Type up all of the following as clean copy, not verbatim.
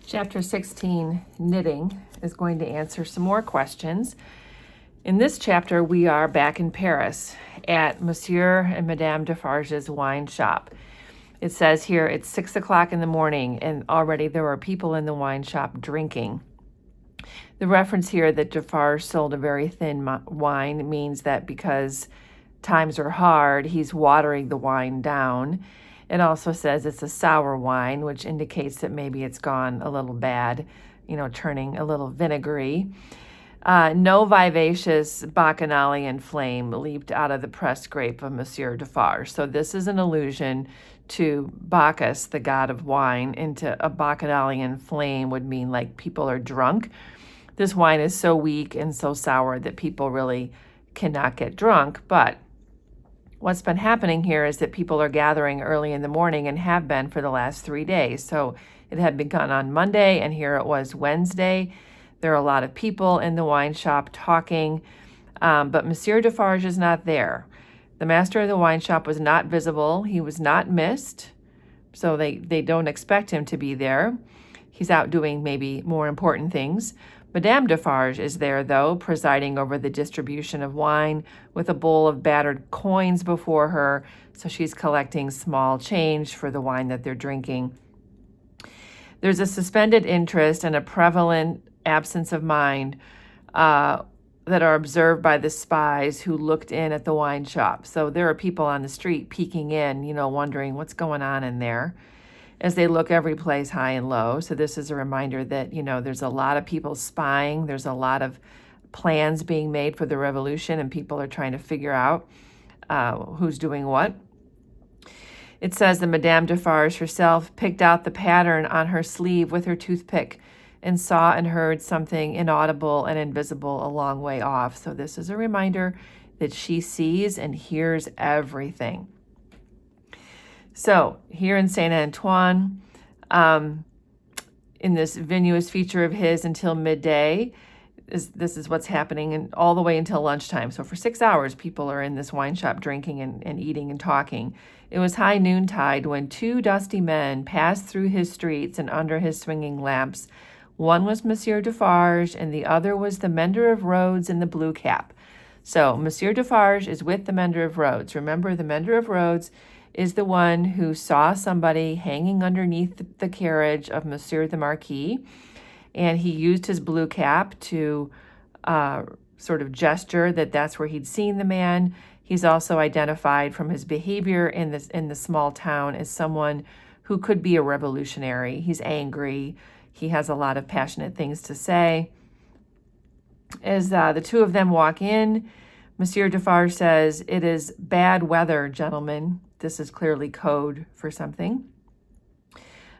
Chapter 16, Knitting, is going to answer some more questions. In this chapter, we are back in Paris at Monsieur and Madame Defarge's wine shop. It says here it's 6 o'clock in the morning, and already there are people in the wine shop drinking. The reference here that Defarge sold a very thin wine means that because times are hard, he's watering the wine down. It also says it's a sour wine, which indicates that maybe it's gone a little bad, turning a little vinegary. No vivacious bacchanalian flame leaped out of the pressed grape of Monsieur Defarge. So this is an allusion to Bacchus, the god of wine. Into a bacchanalian flame would mean like people are drunk. This wine is so weak and so sour that people really cannot get drunk. But what's been happening here is that people are gathering early in the morning and have been for the last 3 days. So it had begun on Monday, and here it was Wednesday. There are a lot of people in the wine shop talking, but Monsieur Defarge is not there. The master of the wine shop was not visible. He was not missed, so they don't expect him to be there. He's out doing maybe more important things. Madame Defarge is there, though, presiding over the distribution of wine with a bowl of battered coins before her, so she's collecting small change for the wine that they're drinking. There's a suspended interest and a prevalent absence of mind that are observed by the spies who looked in at the wine shop. So there are people on the street peeking in, wondering what's going on in there, as they look every place high and low. So this is a reminder that, there's a lot of people spying. There's a lot of plans being made for the revolution, and people are trying to figure out who's doing what. It says that Madame Defarge herself picked out the pattern on her sleeve with her toothpick and saw and heard something inaudible and invisible a long way off. So this is a reminder that she sees and hears everything. So here in Saint Antoine, in this vinous feature of his until midday, this is what's happening, and all the way until lunchtime. So for 6 hours, people are in this wine shop drinking and eating and talking. It was high noontide when 2 dusty men passed through his streets and under his swinging lamps. One was Monsieur Defarge, and the other was the mender of roads in the blue cap. So Monsieur Defarge is with the mender of roads. Remember, the mender of roads is the one who saw somebody hanging underneath the carriage of Monsieur the Marquis, and he used his blue cap to sort of gesture that that's where he'd seen the man. He's also identified from his behavior in the small town as someone who could be a revolutionary. He's angry. He has a lot of passionate things to say. As the two of them walk in, Monsieur Defarge says, "It is bad weather, gentlemen." This is clearly code for something.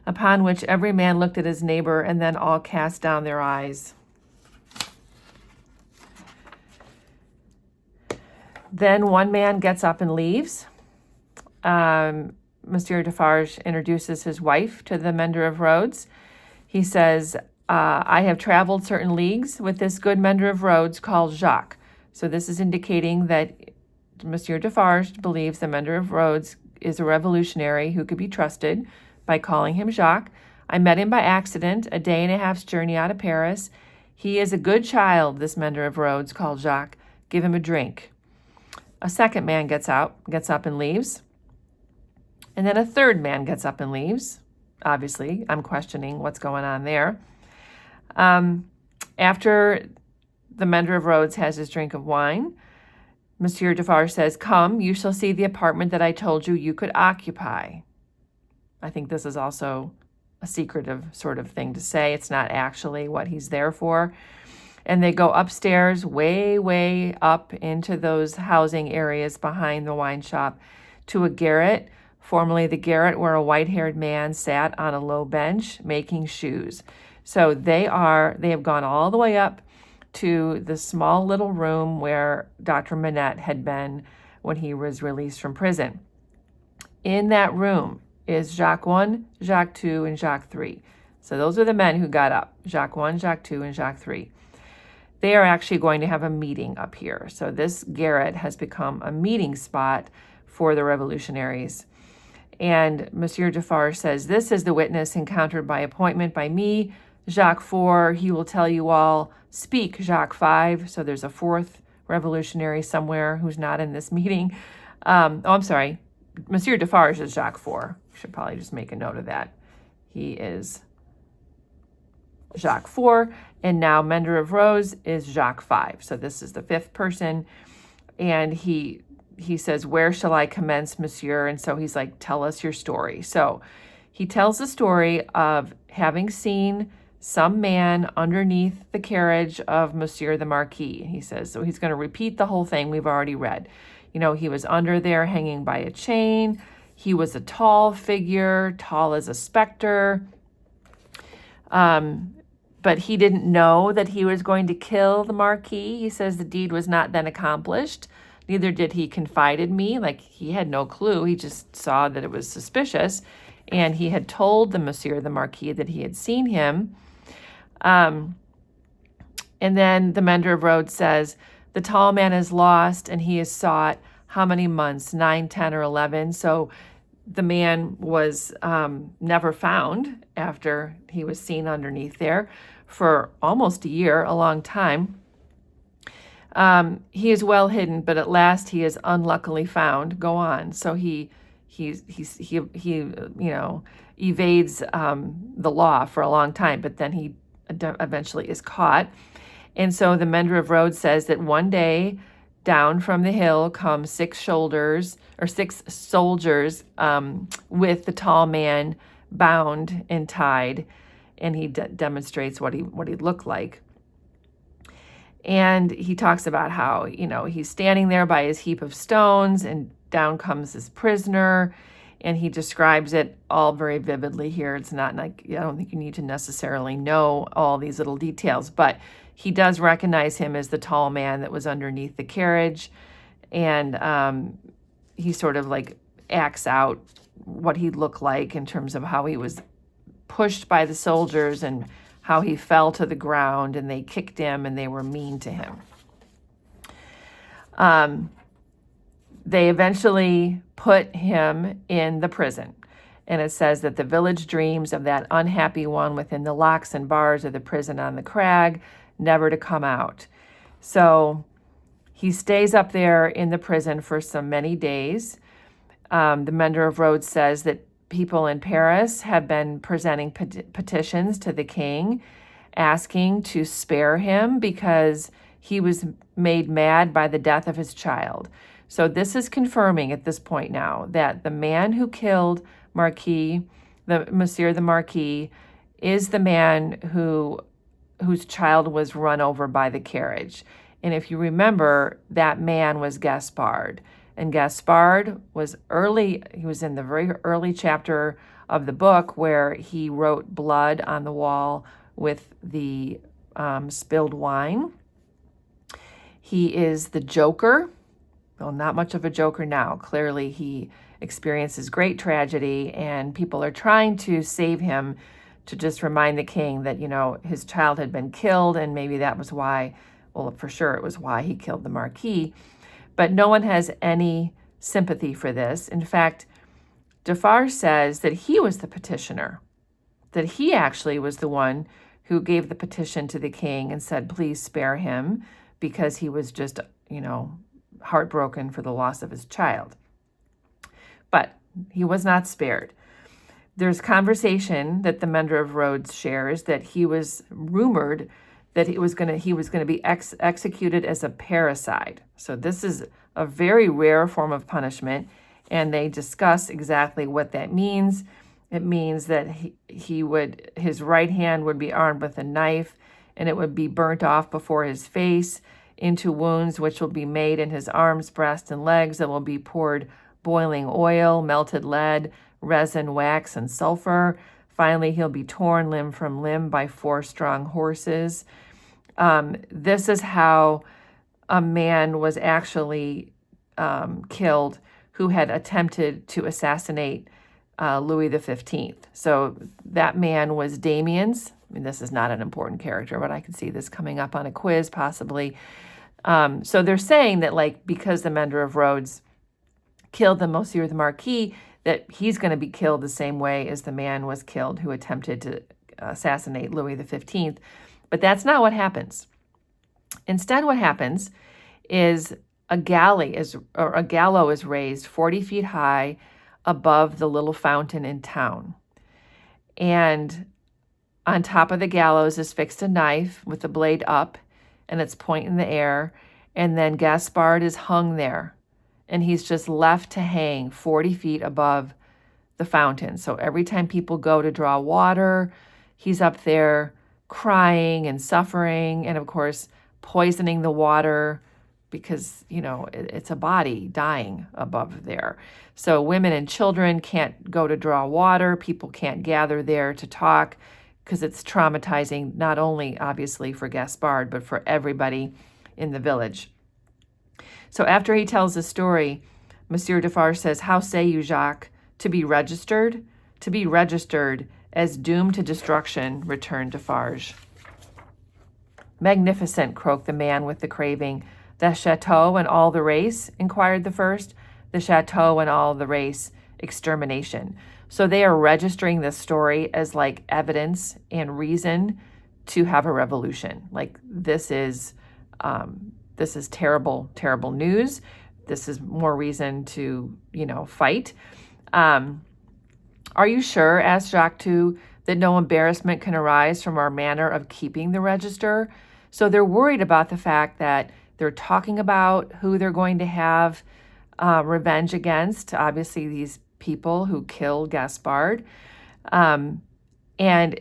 Upon which every man looked at his neighbor, and then all cast down their eyes. Then one man gets up and leaves. Monsieur Defarge introduces his wife to the mender of roads. He says, "I have traveled certain leagues with this good mender of roads called Jacques." So this is indicating that Monsieur Defarge believes the mender of roads is a revolutionary who could be trusted by calling him Jacques. "I met him by accident, a day and a half's journey out of Paris. He is a good child, this mender of roads called Jacques. Give him a drink." A second man gets up and leaves. And then a third man gets up and leaves. Obviously, I'm questioning what's going on there. After the mender of roads has his drink of wine, Monsieur Defarge says, "Come, you shall see the apartment that I told you could occupy." I think this is also a secretive sort of thing to say. It's not actually what he's there for. And they go upstairs, way, way up into those housing areas behind the wine shop, to a garret, formerly the garret where a white-haired man sat on a low bench making shoes. So they have gone all the way up to the small little room where Dr. Manette had been when he was released from prison. In that room is Jacques 1, Jacques 2, and Jacques 3. So those are the men who got up, Jacques 1, Jacques 2, and Jacques 3. They are actually going to have a meeting up here. So this garret has become a meeting spot for the revolutionaries. And Monsieur Defarge says, "This is the witness encountered by appointment by me, Jacques IV. He will tell you all. Speak, Jacques V." So there's a fourth revolutionary somewhere who's not in this meeting. I'm sorry. Monsieur Defarge is Jacques IV. Should probably just make a note of that. He is Jacques IV, and now Mender of Rhodes is Jacques V. So this is the fifth person, and he says, "Where shall I commence, monsieur?" And so he's like, "Tell us your story." So he tells the story of having seen some man underneath the carriage of Monsieur the Marquis. He says, so he's going to repeat the whole thing we've already read. He was under there hanging by a chain. He was a tall figure, tall as a specter. But he didn't know that he was going to kill the Marquis. He says the deed was not then accomplished. Neither did he confide in me. Like, he had no clue. He just saw that it was suspicious. And he had told the Monsieur the Marquis that he had seen him. And then the Mender of Rhodes says, "The tall man is lost, and he is sought." How many months? 9, 10, or 11. So the man was never found after he was seen underneath there for almost a year, a long time. He is well hidden, but at last he is unluckily found. Go on. So he evades the law for a long time, but then he eventually is caught. And so the Mender of Rhodes says that one day down from the hill come 6 soldiers with the tall man bound and tied, and he demonstrates what he looked like. And he talks about how, he's standing there by his heap of stones, and down comes his prisoner, and he describes it all very vividly here. It's not like, I don't think you need to necessarily know all these little details, but he does recognize him as the tall man that was underneath the carriage, and he sort of like acts out what he looked like in terms of how he was pushed by the soldiers and how he fell to the ground, and they kicked him and they were mean to him. They eventually put him in the prison. And it says that the village dreams of that unhappy one within the locks and bars of the prison on the crag, never to come out. So he stays up there in the prison for so many days. The Mender of Rhodes says that people in Paris have been presenting petitions to the king asking to spare him because he was made mad by the death of his child. So this is confirming at this point now that the man who killed Monsieur the Marquis, is the man whose child was run over by the carriage. And if you remember, that man was Gaspard. And Gaspard was he was in the very early chapter of the book where he wrote blood on the wall with the spilled wine. He is the Joker. Well, not much of a joker now. Clearly, he experiences great tragedy, and people are trying to save him, to just remind the king that, his child had been killed, and maybe that was why, well, for sure it was why he killed the Marquis. But no one has any sympathy for this. In fact, Defarge says that he was the petitioner, that he actually was the one who gave the petition to the king and said, please spare him, because he was just, heartbroken for the loss of his child. But he was not spared. There's conversation that the Mender of Rhodes shares that he was rumored that he was going to be executed as a parricide. So this is a very rare form of punishment, and they discuss exactly what that means. It means that his right hand would be armed with a knife, and it would be burnt off before his face into wounds which will be made in his arms, breast, and legs. That will be poured boiling oil, melted lead, resin, wax, and sulfur. Finally, he'll be torn limb from limb by 4 strong horses. This is how a man was actually killed who had attempted to assassinate Louis XV. So that man was Damien's. I mean, this is not an important character, but I can see this coming up on a quiz possibly. So they're saying that, because the Mender of Rhodes killed the Monsieur the Marquis, that he's going to be killed the same way as the man was killed who attempted to assassinate Louis XV. But that's not what happens. Instead, what happens is a gallows is raised 40 feet high above the little fountain in town. And on top of the gallows is fixed a knife with the blade up and its point in the air. And then Gaspard is hung there, and he's just left to hang 40 feet above the fountain. So every time people go to draw water, he's up there crying and suffering, and of course, poisoning the water because, it's a body dying above there. So women and children can't go to draw water. People can't gather there to talk because it's traumatizing, not only obviously for Gaspard, but for everybody in the village. So after he tells the story, Monsieur Defarge says, "How say you, Jacques, to be registered? To be registered as doomed to destruction," returned Defarge. "Magnificent," croaked the man with the craving. "The chateau and all the race?" inquired the first. "The chateau and all the race, extermination." So they are registering this story as like evidence and reason to have a revolution. Like this is terrible, terrible news. This is more reason to, fight. "Are you sure," asked Jacques too, "that no embarrassment can arise from our manner of keeping the register?" So they're worried about the fact that they're talking about who they're going to have revenge against, obviously these people who killed Gaspard. And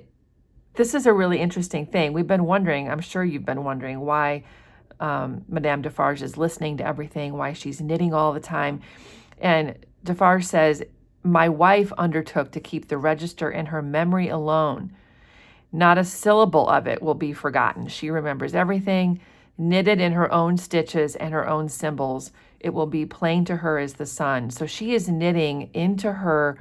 this is a really interesting thing. We've been wondering, I'm sure you've been wondering, why Madame Defarge is listening to everything, why she's knitting all the time. And Defarge says, "My wife undertook to keep the register in her memory alone. Not a syllable of it will be forgotten. She remembers everything, knitted in her own stitches and her own symbols. It will be plain to her as the sun." So she is knitting into her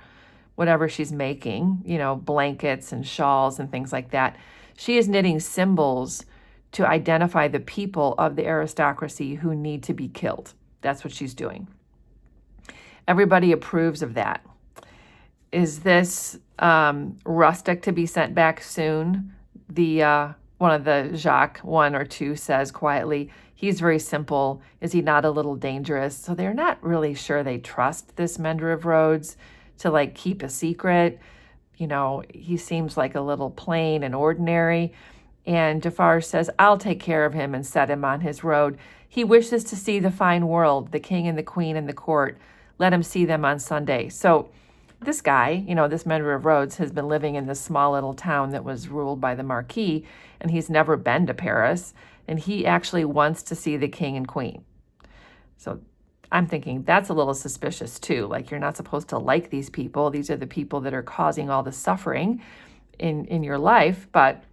whatever she's making, blankets and shawls and things like that. She is knitting symbols to identify the people of the aristocracy who need to be killed. That's what she's doing. Everybody approves of that. "Is this rustic to be sent back soon?" One of the Jacques 1 or 2 says quietly. "He's very simple. Is he not a little dangerous?" So they're not really sure they trust this mender of roads to keep a secret. He seems like a little plain and ordinary. And Defarge says, "I'll take care of him and set him on his road. He wishes to see the fine world, the king and the queen and the court. Let him see them on Sunday." So this guy, this mender of roads, has been living in this small little town that was ruled by the Marquis, and he's never been to Paris, and he actually wants to see the king and queen. So I'm thinking that's a little suspicious too. You're not supposed to like these people. These are the people that are causing all the suffering in your life. But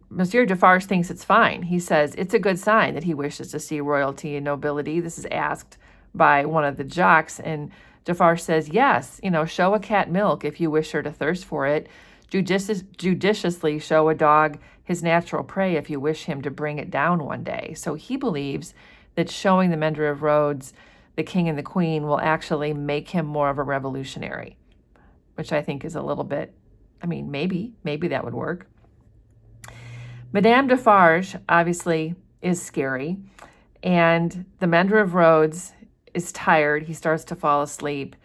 Monsieur Defarge thinks it's fine. He says it's a good sign that he wishes to see royalty and nobility. This is asked by one of the Jacques, and Defarge says, "Yes, show a cat milk if you wish her to thirst for it. Judiciously show a dog his natural prey if you wish him to bring it down one day." So he believes that showing the mender of roads the king and the queen will actually make him more of a revolutionary, which I think is a little bit, maybe that would work. Madame Defarge obviously is scary, and the mender of roads is tired. He starts to fall asleep,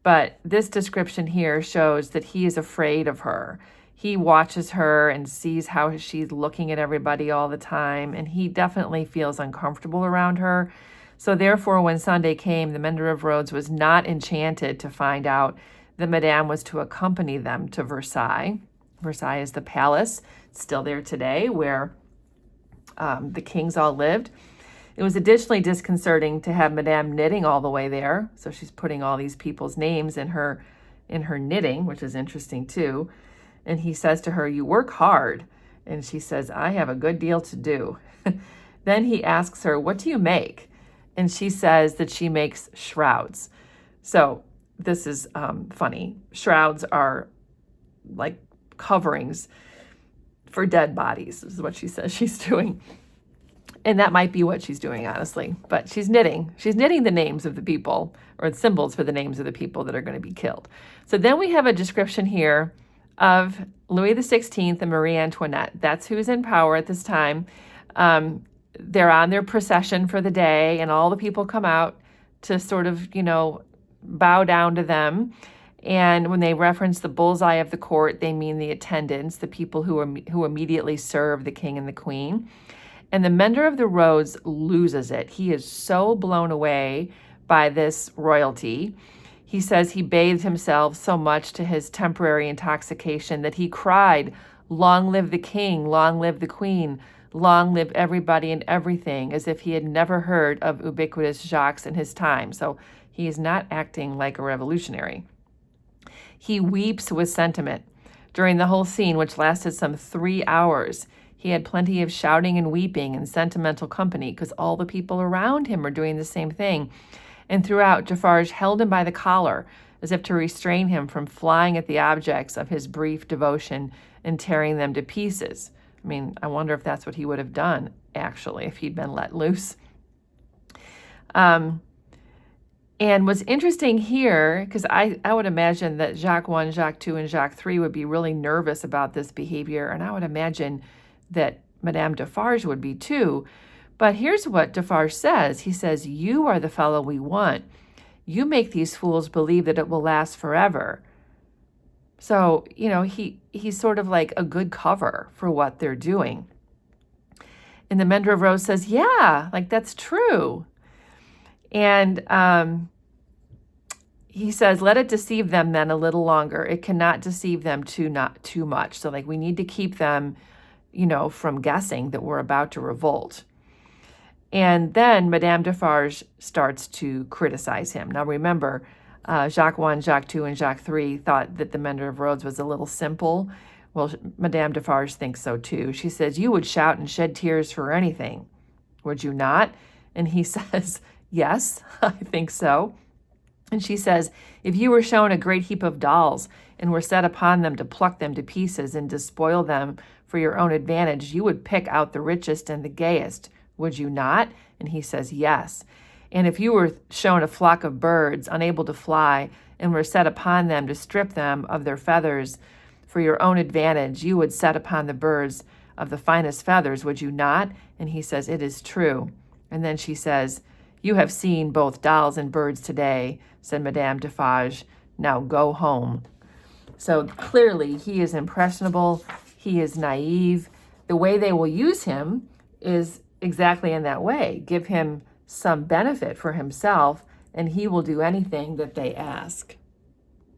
but this description here shows that he is afraid of her. He watches her and sees how she's looking at everybody all the time, and he definitely feels uncomfortable around her. So therefore, when Sunday came, the mender of roads was not enchanted to find out that Madame was to accompany them to Versailles. Versailles is the palace. It's still there today, where the kings all lived. It was additionally disconcerting to have Madame knitting all the way there. So she's putting all these people's names in her knitting, which is interesting too. And he says to her, "You work hard." And she says, "I have a good deal to do." Then he asks her, "What do you make?" And she says that she makes shrouds. So this is funny. Shrouds are like coverings for dead bodies. This is what she says she's doing. And that might be what she's doing, honestly. But she's knitting. She's knitting the names of the people, or the symbols for the names of the people that are going to be killed. So then we have a description here of Louis XVI and Marie Antoinette. That's who's in power at this time. They're on their procession for the day, and all the people come out to sort of, bow down to them. And when they reference the bullseye of the court, they mean the attendants, the people who immediately serve the king and the queen. And the mender of the roads loses it. He is so blown away by this royalty. He says he bathed himself so much to his temporary intoxication that he cried, "Long live the king, long live the queen, long live everybody and everything," as if he had never heard of ubiquitous Jacques in his time. So he is not acting like a revolutionary. He weeps with sentiment. During the whole scene, which lasted some 3 hours, he had plenty of shouting and weeping and sentimental company because all the people around him are doing the same thing. And throughout, Defarge held him by the collar as if to restrain him from flying at the objects of his brief devotion and tearing them to pieces. I mean, I wonder if that's what he would have done, actually, if he'd been let loose. And what's interesting here, because I would imagine that Jacques I, Jacques II, and Jacques III would be really nervous about this behavior, and I would imagine that Madame Defarge would be too. But here's what Defarge says. He says, "You are the fellow we want. You make these fools believe that it will last forever." So, he's sort of like a good cover for what they're doing. And the mender of roads says, "Yeah, like that's true." And he says, "Let it deceive them then a little longer. It cannot deceive them not too much." So we need to keep them, from guessing that we're about to revolt. And then Madame Defarge starts to criticize him. Now remember, Jacques I, Jacques II, and Jacques III thought that the mender of roads was a little simple. Well, Madame Defarge thinks so too. She says, "You would shout and shed tears for anything, would you not?" And he says, "Yes, I think so." And she says, "If you were shown a great heap of dolls and were set upon them to pluck them to pieces and despoil them for your own advantage, you would pick out the richest and the gayest, would you not?" And he says, "Yes. And if you were shown a flock of birds unable to fly and were set upon them to strip them of their feathers for your own advantage, you would set upon the birds of the finest feathers, would you not?" And he says, "It is true." And then she says, "You have seen both dolls and birds today," said Madame Defarge. "Now go home." So clearly he is impressionable. He is naive. The way they will use him is exactly in that way. Give him some benefit for himself, and he will do anything that they ask.